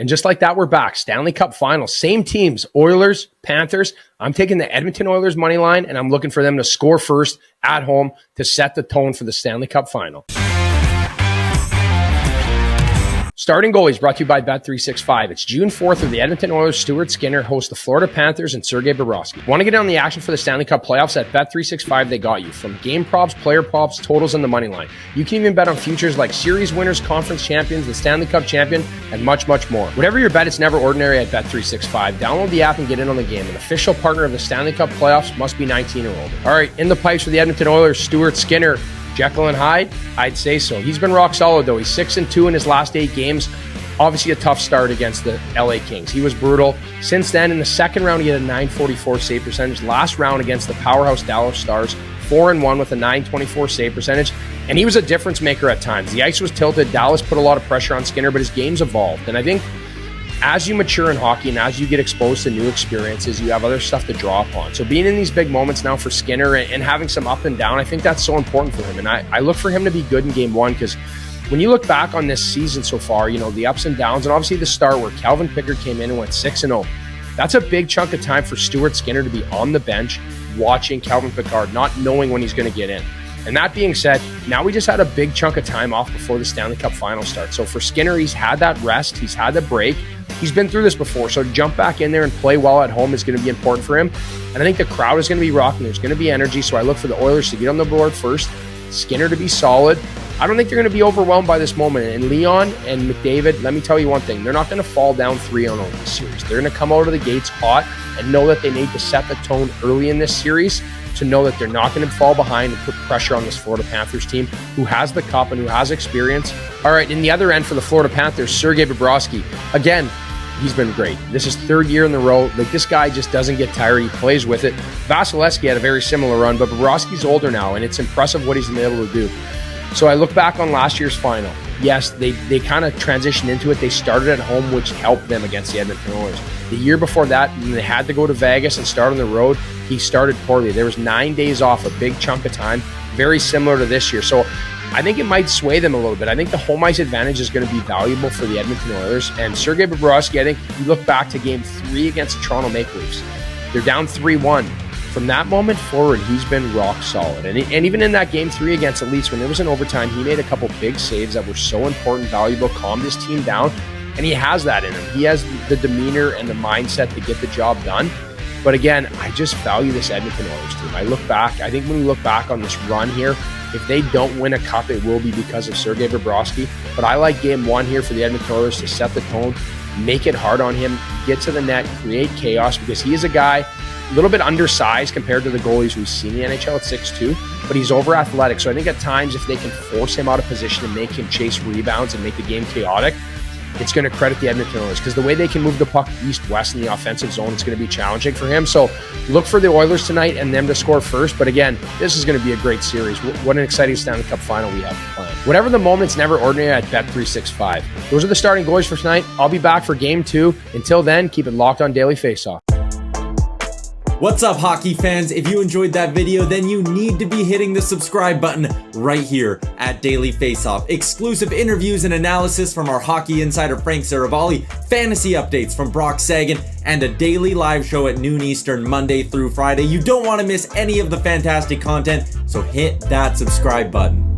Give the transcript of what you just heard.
And just like that, we're back. Stanley Cup final. Same teams, Oilers, Panthers. I'm taking the Edmonton Oilers money line, and I'm looking for them to score first at home to set the tone for the Stanley Cup final. Starting goalies brought to you by Bet365. It's June 4th of the Edmonton Oilers. Stuart Skinner hosts the Florida Panthers and Sergei Bobrovsky. Want to get on the action for the Stanley Cup playoffs? At Bet365, they got you. From game props, player props, totals, and the money line. You can even bet on futures like series winners, conference champions, the Stanley Cup champion, and much, much more. Whatever your bet, it's never ordinary at Bet365. Download the app and get in on the game. An official partner of the Stanley Cup playoffs, must be 19 or older. All right, in the pipes for the Edmonton Oilers, Stuart Skinner. Jekyll and Hyde? I'd say so. He's been rock solid, though. He's 6-2 in his last 8 games. Obviously a tough start against the LA Kings. He was brutal. Since then, in the second round, he had a .944 save percentage. Last round against the powerhouse Dallas Stars, 4-1 with a .924 save percentage. And he was a difference maker at times. The ice was tilted. Dallas put a lot of pressure on Skinner, but his game's evolved. And I think as you mature in hockey and as you get exposed to new experiences, you have other stuff to draw upon. So being in these big moments now for Skinner and having some up and down, I think that's so important for him. And I look for him to be good in game one, because when you look back on this season so far, you know, the ups and downs, and obviously the start where Calvin Pickard came in and went 6-0, that's a big chunk of time for Stuart Skinner to be on the bench watching Calvin Pickard, not knowing when he's going to get in. And that being said, now we just had a big chunk of time off before the Stanley Cup final starts. So for Skinner, he's had that rest, he's had the break, he's been through this before. So to jump back in there and play well at home is going to be important for him. And I think the crowd is going to be rocking. There's going to be energy. So I look for the Oilers to get on the board first, Skinner to be solid. I don't think they're going to be overwhelmed by this moment. And Leon and McDavid, let me tell you one thing. They're not going to fall down 3-0 in this series. They're going to come out of the gates hot and know that they need to set the tone early in this series to know that they're not going to fall behind and put pressure on this Florida Panthers team who has the cup and who has experience. All right, in the other end for the Florida Panthers, Sergei Bobrovsky. Again, he's been great. This is third year in a row. Like, this guy just doesn't get tired. He plays with it. Vasilevsky had a very similar run, but Bobrovsky's older now, and it's impressive what he's been able to do. So I look back on last year's final. Yes, they kind of transitioned into it. They started at home, which helped them against the Edmonton Oilers. The year before that, when they had to go to Vegas and start on the road, he started poorly. There was 9 days off, a big chunk of time, very similar to this year. So I think it might sway them a little bit. I think the home ice advantage is going to be valuable for the Edmonton Oilers. And Sergei Bobrovsky, I think you look back to Game 3 against the Toronto Maple Leafs. They're down 3-1. From that moment forward, he's been rock solid. And even in that Game 3 against the Leafs, when there was an overtime, he made a couple big saves that were so important, valuable, calmed his team down. And he has that in him. He has the demeanor and the mindset to get the job done. But again, I just value this Edmonton Oilers team. I look back, I think when we look back on this run here, if they don't win a cup, it will be because of Sergei Bobrovsky. But I like Game 1 here for the Edmonton Oilers to set the tone, make it hard on him, get to the net, create chaos, because he is a guy a little bit undersized compared to the goalies we've seen in the NHL at 6'2", but he's over athletic. So I think at times if they can force him out of position and make him chase rebounds and make the game chaotic, it's going to credit the Edmonton Oilers, because the way they can move the puck east-west in the offensive zone, it's going to be challenging for him. So look for the Oilers tonight and them to score first. But again, this is going to be a great series. What an exciting Stanley Cup final we have planned. Whatever the moment's never ordinary at Bet365. Those are the starting goalies for tonight. I'll be back for Game 2. Until then, keep it locked on Daily Faceoff. What's up, hockey fans? If you enjoyed that video, then you need to be hitting the subscribe button right here at Daily Faceoff. Exclusive interviews and analysis from our hockey insider Frank Saravalli, fantasy updates from Brock Sagan, and a daily live show at noon Eastern, Monday through Friday. You don't want to miss any of the fantastic content, so hit that subscribe button.